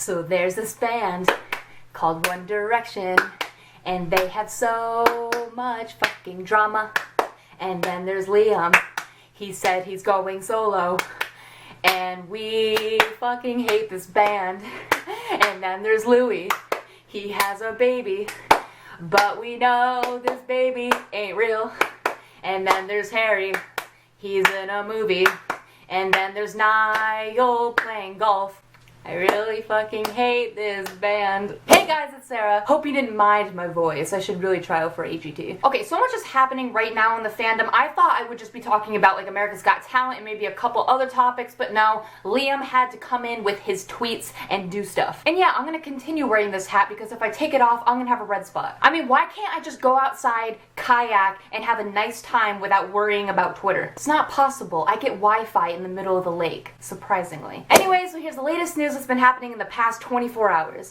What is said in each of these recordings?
So there's this band called One Direction, and they have so much fucking drama. And then there's Liam, he said he's going solo, and we fucking hate this band. And then there's Louis, he has a baby, but we know this baby ain't real. And then there's Harry, he's in a movie. And then there's Niall playing golf. I really fucking hate this band. Hey guys, it's Sarah. Hope you didn't mind my voice. I should really try out for AGT. Okay, so much is happening right now in the fandom. I thought I would just be talking about like America's Got Talent and maybe a couple other topics, but no, Liam had to come in with his tweets and do stuff. And yeah, I'm gonna continue wearing this hat because if I take it off, I'm gonna have a red spot. I mean, why can't I just go outside, kayak, and have a nice time without worrying about Twitter? It's not possible. I get Wi-Fi in the middle of the lake, surprisingly. Anyway, so here's the latest news that's been happening in the past 24 hours.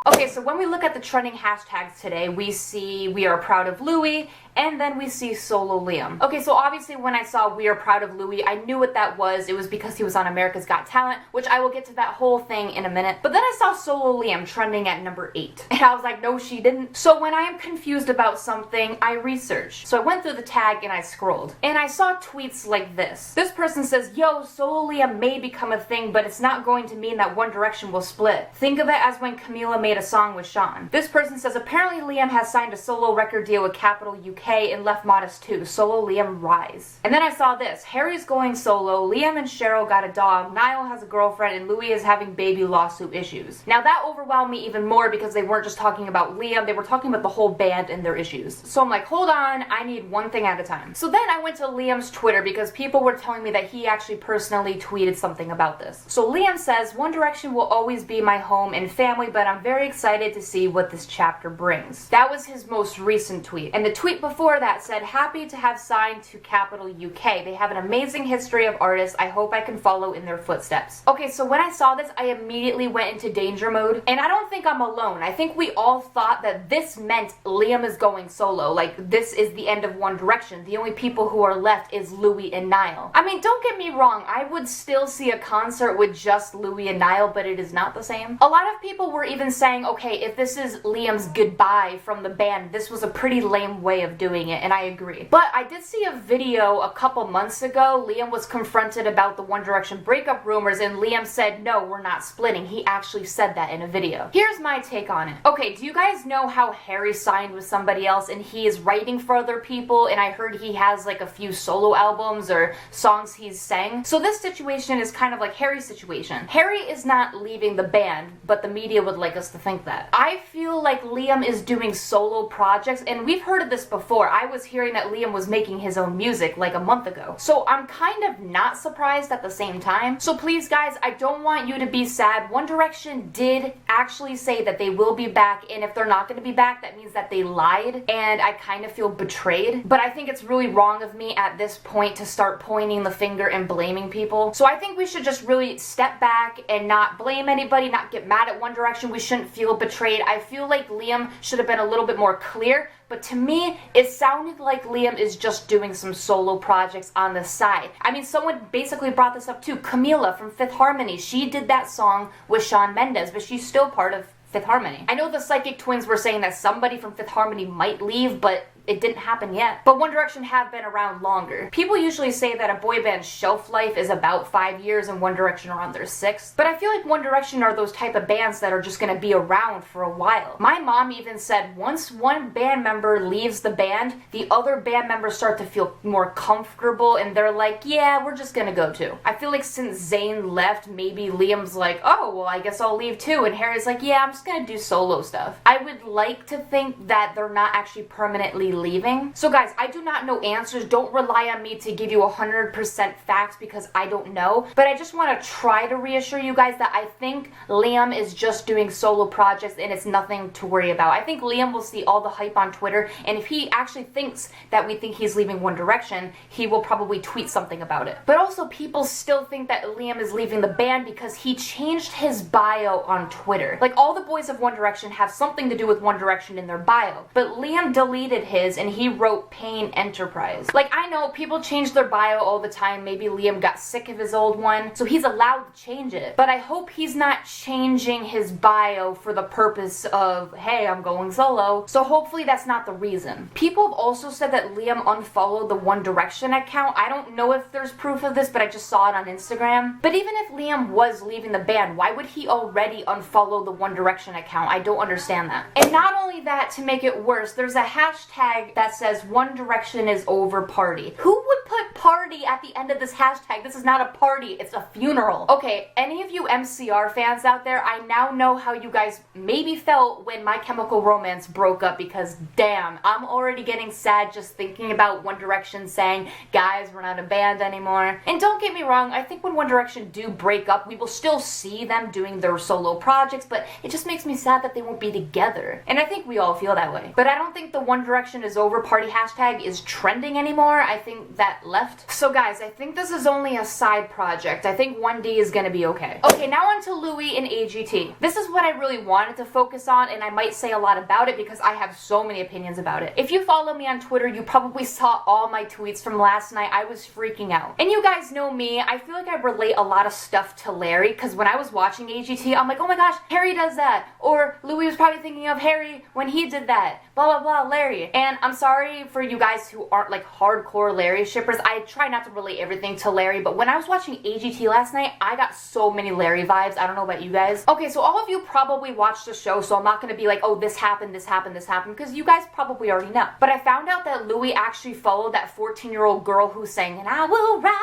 Okay, so when we look at the trending hashtags today, we see We Are Proud of Louis, and then we see Solo Liam. Okay, so obviously when I saw We Are Proud of Louis, I knew what that was. It was because he was on America's Got Talent, which I will get to that whole thing in a minute. But then I saw Solo Liam trending at number 8. And I was like, no, she didn't. So when I am confused about something, I research. So I went through the tag and I scrolled. And I saw tweets like this. This person says, yo, Solo Liam may become a thing, but it's not going to mean that One Direction will split. Think of it as when Camila made a song with Sean. This person says, apparently Liam has signed a solo record deal with Capital UK and left Modest too. Solo Liam rise. And then I saw this. Harry's going solo, Liam and Cheryl got a dog, Niall has a girlfriend, and Louis is having baby lawsuit issues. Now that overwhelmed me even more because they weren't just talking about Liam, they were talking about the whole band and their issues. So I'm like, hold on, I need one thing at a time. So then I went to Liam's Twitter because people were telling me that he actually personally tweeted something about this. So Liam says, One Direction will always be my home and family, but I'm very excited to see what this chapter brings. That was his most recent tweet. And the tweet before that said, happy to have signed to Capital UK. They have an amazing history of artists. I hope I can follow in their footsteps. Okay, so when I saw this, I immediately went into danger mode. And I don't think I'm alone. I think we all thought that this meant Liam is going solo. Like, this is the end of One Direction. The only people who are left is Louis and Niall. I mean, don't get me wrong. I would still see a concert with just Louis and Niall, but it is not the same. A lot of people were even saying, okay, if this is Liam's goodbye from the band, this was a pretty lame way of doing it, and I agree. But I did see a video a couple months ago. Liam was confronted about the One Direction breakup rumors, and Liam said, no, we're not splitting. He actually said that in a video. Here's my take on it. Okay, do you guys know how Harry signed with somebody else, and he is writing for other people, and I heard he has like a few solo albums or songs he's sang? So this situation is kind of like Harry's situation. Harry is not leaving the band, but the media would like us to think that. I feel like Liam is doing solo projects, and we've heard of this before. I was hearing that Liam was making his own music like a month ago. So I'm kind of not surprised at the same time. So please guys, I don't want you to be sad. One Direction did actually say that they will be back, and if they're not going to be back, that means that they lied, and I kind of feel betrayed. But I think it's really wrong of me at this point to start pointing the finger and blaming people. So I think we should just really step back and not blame anybody, not get mad at One Direction. We shouldn't feel betrayed. I feel like Liam should have been a little bit more clear, but to me, it sounded like Liam is just doing some solo projects on the side. I mean, someone basically brought this up too. Camila from Fifth Harmony, she did that song with Shawn Mendes, but she's still part of Fifth Harmony. I know the Psychic Twins were saying that somebody from Fifth Harmony might leave, but it didn't happen yet. But One Direction have been around longer. People usually say that a boy band's shelf life is about 5 years and One Direction are on their 6th. But I feel like One Direction are those type of bands that are just gonna be around for a while. My mom even said once one band member leaves the band, the other band members start to feel more comfortable and they're like, yeah, we're just gonna go too. I feel like since Zayn left, maybe Liam's like, oh, well, I guess I'll leave too. And Harry's like, yeah, I'm just gonna do solo stuff. I would like to think that they're not actually permanently leaving? So guys, I do not know answers. Don't rely on me to give you 100% facts because I don't know. But I just want to try to reassure you guys that I think Liam is just doing solo projects and it's nothing to worry about. I think Liam will see all the hype on Twitter, and if he actually thinks that we think he's leaving One Direction, he will probably tweet something about it. But also, people still think that Liam is leaving the band because he changed his bio on Twitter. Like, all the boys of One Direction have something to do with One Direction in their bio, but Liam deleted his and he wrote Pain Enterprise. Like, I know people change their bio all the time. Maybe Liam got sick of his old one, so he's allowed to change it. But I hope he's not changing his bio for the purpose of, hey, I'm going solo. So hopefully that's not the reason. People have also said that Liam unfollowed the One Direction account. I don't know if there's proof of this, but I just saw it on Instagram. But even if Liam was leaving the band, why would he already unfollow the One Direction account? I don't understand that. And not only that, to make it worse, there's a hashtag that says One Direction is over party. Who would put party at the end of this hashtag? This is not a party, it's a funeral. Okay, any of you MCR fans out there, I now know how you guys maybe felt when My Chemical Romance broke up, because damn, I'm already getting sad just thinking about One Direction saying, guys, we're not a band anymore. And don't get me wrong, I think when One Direction do break up, we will still see them doing their solo projects, but it just makes me sad that they won't be together. And I think we all feel that way. But I don't think the One Direction is over party hashtag is trending anymore. I think that left. So guys, I think this is only a side project. I think 1D is gonna be okay. Okay, now on to Louis and AGT. This is what I really wanted to focus on, and I might say a lot about it because I have so many opinions about it. If you follow me on Twitter, you probably saw all my tweets from last night. I was freaking out. And you guys know me, I feel like I relate a lot of stuff to Larry, because when I was watching AGT, I'm like, oh my gosh, Harry does that. Or Louis was probably thinking of Harry when he did that. Blah, blah, blah, Larry. And I'm sorry for you guys who aren't like hardcore Larry shippers. I try not to relate everything to Larry, but when I was watching AGT last night, I got so many Larry vibes. I don't know about you guys. Okay, so all of you probably watched the show, so I'm not gonna be like, oh, this happened, this happened, this happened, because you guys probably already know. But I found out that Louis actually followed that 14-year-old girl who sang, and I will rise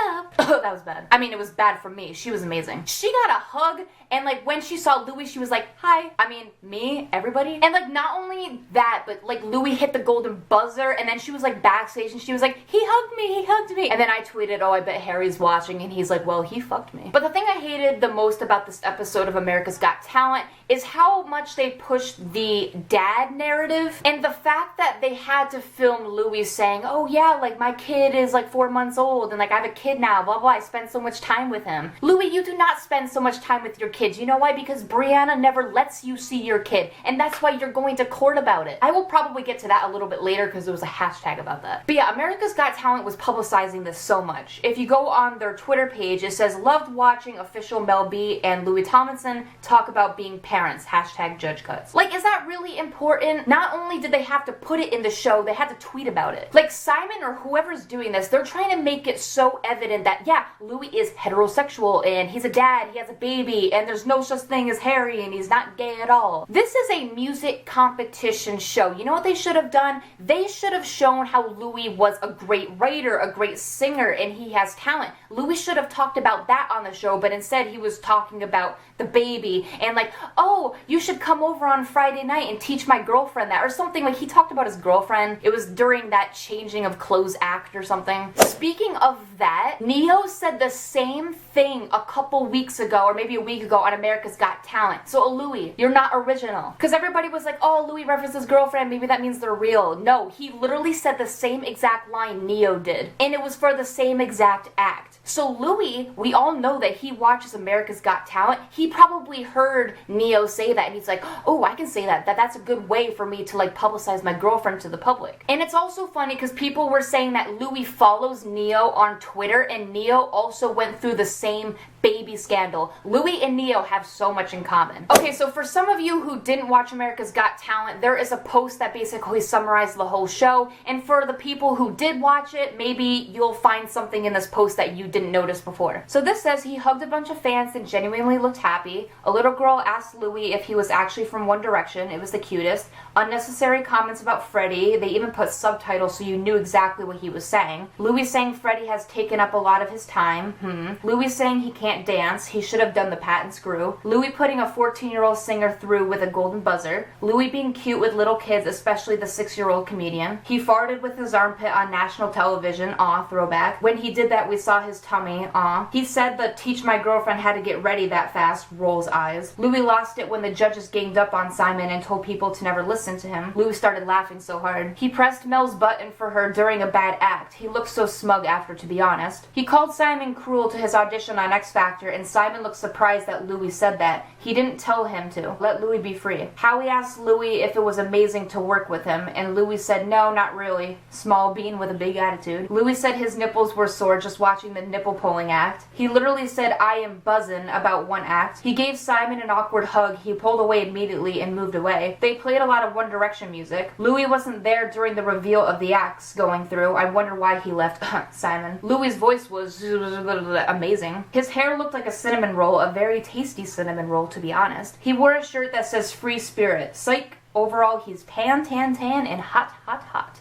up. Oh, that was bad. I mean, it was bad for me. She was amazing. She got a hug, and like when she saw Louis, she was like, hi. I mean, me, everybody. And like not only that, but like Louis hit the golden buzzer, and then she was like backstage, and she was like, he hugged me, he hugged me. And then I tweeted, oh, I bet Harry's watching, and he's like, well, he fucked me. But the thing I hated the most about this episode of America's Got Talent is how much they pushed the dad narrative, and the fact that they had to film Louis saying, oh yeah, like my kid is like 4 months old, and like I have a kid now, blah blah, I spend so much time with him. Louis, you do not spend so much time with your kids. You know why? Because Brianna never lets you see your kid, and that's why you're going to court about it. I will probably get to that a little bit later because there was a hashtag about that. But yeah, America's Got Talent was publicizing this so much. If you go on their Twitter page, it says, loved watching official Mel B and Louis Tomlinson talk about being parents, hashtag judge cuts. Like, is that really important? Not only did they have to put it in the show, they had to tweet about it. Like, Simon or whoever's doing this, they're trying to make it so evident that, yeah, Louis is heterosexual, and he's a dad, he has a baby, and there's no such thing as Harry, and he's not gay at all. This is a music competition show. You know what they should have done? They should have shown how Louis was a great writer, a great singer, and he has talent. Louis should have talked about that on the show, but instead he was talking about the baby, and like, oh, you should come over on Friday night and teach my girlfriend that, or something. Like, he talked about his girlfriend. It was during that changing of clothes act or something. Speaking of that, Neo said the same thing a couple weeks ago, or maybe a week ago, on America's Got Talent. So Louis, you're not original. Because everybody was like, oh, Louis referenced his girlfriend, maybe that means they're real. No, he literally said the same exact line Neo did, and it was for the same exact act. So Louis, we all know that he watches America's Got Talent. He probably heard Neo say that, and he's like, oh, I can say that. That's a good way for me to like publicize my girlfriend to the public. And it's also funny because people were saying that Louis follows Neo on Twitter, and Neo also went through the same baby scandal. Louis and Neo have so much in common. Okay, so for some of you who didn't watch America's Got Talent, there is a post that basically summarized the whole show, and for the people who did watch it, maybe you'll find something in this post that you didn't notice before. So this says, he hugged a bunch of fans and genuinely looked happy. A little girl asked Louis if he was actually from One Direction. It was the cutest. Unnecessary comments about Freddie. They even put subtitles so you knew exactly what he was saying. Louis saying Freddie has taken up a lot of his time. Louis saying he can't can't dance, he should have done the pat and screw, Louis putting a 14-year-old singer through with a golden buzzer, Louis being cute with little kids, especially the 6-year-old comedian, he farted with his armpit on national television, aw, throwback, when he did that we saw his tummy, aw, he said the teach my girlfriend how to get ready that fast, rolls eyes, Louis lost it when the judges ganged up on Simon and told people to never listen to him, Louis started laughing so hard, he pressed Mel's button for her during a bad act, he looked so smug after, to be honest, he called Simon cruel to his audition on X Factor and Simon looked surprised that Louis said that, he didn't tell him to, let Louis be free. Howie asked Louis if it was amazing to work with him and Louis said no, not really, small bean with a big attitude. Louis said his nipples were sore just watching the nipple pulling act. He literally said I am buzzin' about one act. He gave Simon an awkward hug, he pulled away immediately and moved away. They played a lot of One Direction music. Louis wasn't there during the reveal of the acts going through, I wonder why he left Simon. Louis' voice was amazing. His hair looked like a cinnamon roll, a very tasty cinnamon roll to be honest. He wore a shirt that says free spirit. Psych. Overall, he's tan and hot.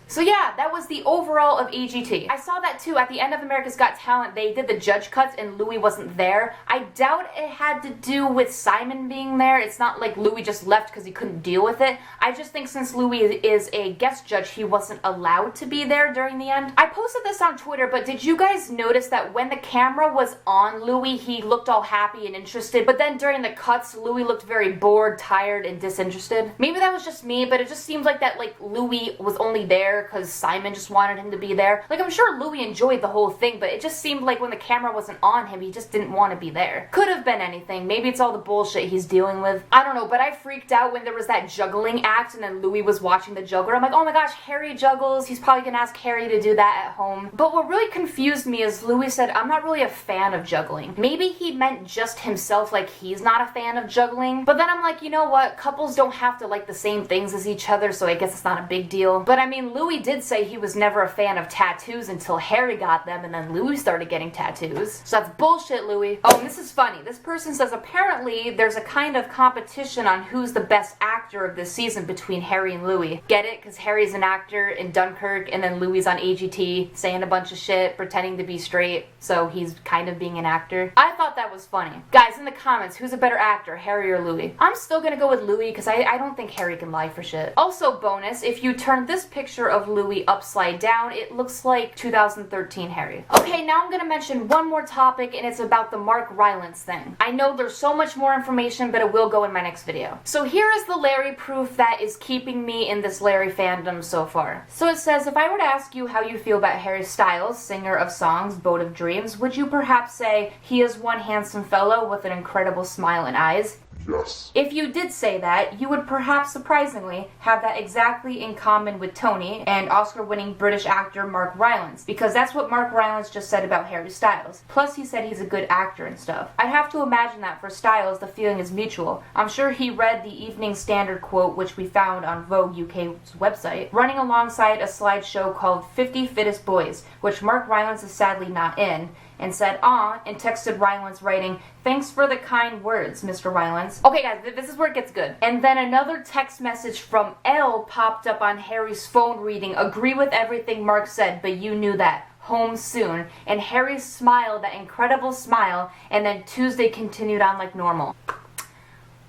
So yeah, that was the overall of AGT. I saw that too, at the end of America's Got Talent, they did the judge cuts and Louis wasn't there. I doubt it had to do with Simon being there. It's not like Louis just left because he couldn't deal with it. I just think since Louis is a guest judge, he wasn't allowed to be there during the end. I posted this on Twitter, but did you guys notice that when the camera was on Louis, he looked all happy and interested, but then during the cuts, Louis looked very bored, tired, and disinterested? Maybe that was just me, but it just seems like that Louis was only there because Simon just wanted him to be there. I'm sure Louis enjoyed the whole thing, but it just seemed like when the camera wasn't on him, he just didn't want to be there. Could have been anything. Maybe it's all the bullshit he's dealing with. I don't know, but I freaked out when there was that juggling act and then Louis was watching the juggler. I'm like, oh my gosh, Harry juggles. He's probably gonna ask Harry to do that at home. But what really confused me is Louis said, I'm not really a fan of juggling. Maybe he meant just himself, like he's not a fan of juggling. But then I'm like, you know what? Couples don't have to like the same things as each other, so I guess it's not a big deal. But I mean, Louis did say he was never a fan of tattoos until Harry got them and then Louis started getting tattoos. So that's bullshit, Louis. Oh, and this is funny. This person says apparently there's a kind of competition on who's the best actor of this season between Harry and Louis. Get it? Because Harry's an actor in Dunkirk and then Louis on AGT saying a bunch of shit, pretending to be straight, so he's kind of being an actor. I thought that was funny. Guys, in the comments, who's a better actor, Harry or Louis? I'm still gonna go with Louis because I don't think Harry can lie for shit. Also bonus, if you turn this picture of Louis upside down, it looks like 2013 Harry. Okay, now I'm gonna mention one more topic and it's about the Mark Rylance thing. I know there's so much more information, but it will go in my next video. So here is the Larry proof that is keeping me in this Larry fandom so far. So it says, if I were to ask you how you feel about Harry Styles, singer of songs, Boat of Dreams, would you perhaps say he is one handsome fellow with an incredible smile and eyes? Yes. If you did say that, you would perhaps surprisingly have that exactly in common with Tony and Oscar-winning British actor Mark Rylance, because that's what Mark Rylance just said about Harry Styles. Plus he said he's a good actor and stuff. I'd have to imagine that for Styles the feeling is mutual. I'm sure he read the Evening Standard quote, which we found on Vogue UK's website, running alongside a slideshow called 50 Fittest Boys, which Mark Rylance is sadly not in, and said, "Aw," and texted Rylance writing, "Thanks for the kind words, Mr. Rylance." Okay guys, this is where it gets good. And then another text message from Elle popped up on Harry's phone reading, "Agree with everything Mark said, but you knew that. Home soon." And Harry smiled, that incredible smile, and then Tuesday continued on like normal.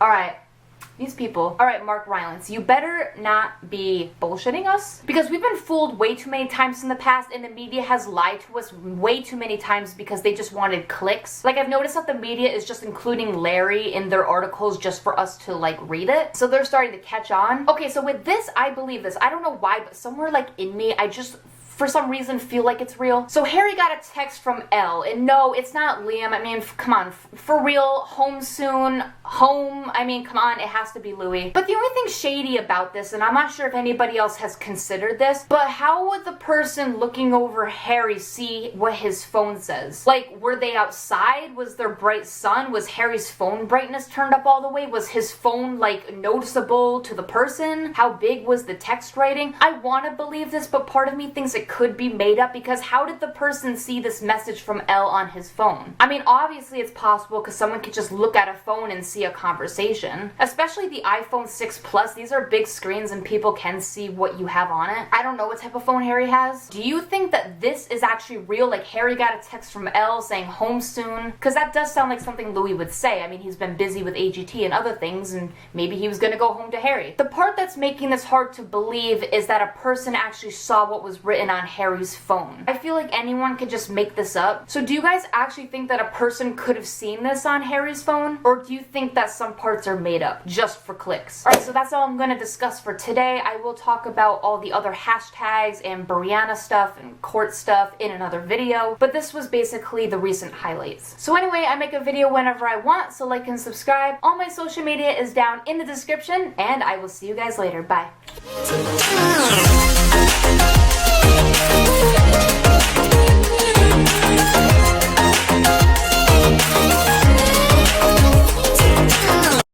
Alright. These people. Alright, Mark Rylance, you better not be bullshitting us, because we've been fooled way too many times in the past and the media has lied to us way too many times because they just wanted clicks. I've noticed that the media is just including Larry in their articles just for us to read it, so they're starting to catch on. Okay, so with this, I believe this. I don't know why, but somewhere in me, I just for some reason feel like it's real. So Harry got a text from Elle, and no, it's not Liam. I mean, come on, for real, home soon, home, I mean, come on, it has to be Louis. But the only thing shady about this, and I'm not sure if anybody else has considered this, but how would the person looking over Harry see what his phone says? Were they outside? Was there bright sun? Was Harry's phone brightness turned up all the way? Was his phone, noticeable to the person? How big was the text writing? I want to believe this, but part of me thinks it it could be made up, because how did the person see this message from L on his phone? I mean, obviously it's possible because someone could just look at a phone and see a conversation. Especially the iPhone 6 Plus, these are big screens and people can see what you have on it. I don't know what type of phone Harry has. Do you think that this is actually real? Like Harry got a text from Elle saying home soon? Because that does sound like something Louis would say. I mean, he's been busy with AGT and other things, and maybe he was gonna go home to Harry. The part that's making this hard to believe is that a person actually saw what was written on Harry's phone. I feel like anyone could just make this up. So do you guys actually think that a person could have seen this on Harry's phone? Or do you think that some parts are made up just for clicks? Alright, so that's all I'm gonna discuss for today. I will talk about all the other hashtags and Brianna stuff and court stuff in another video, but this was basically the recent highlights. So anyway, I make a video whenever I want, so like and subscribe. All my social media is down in the description, and I will see you guys later. Bye.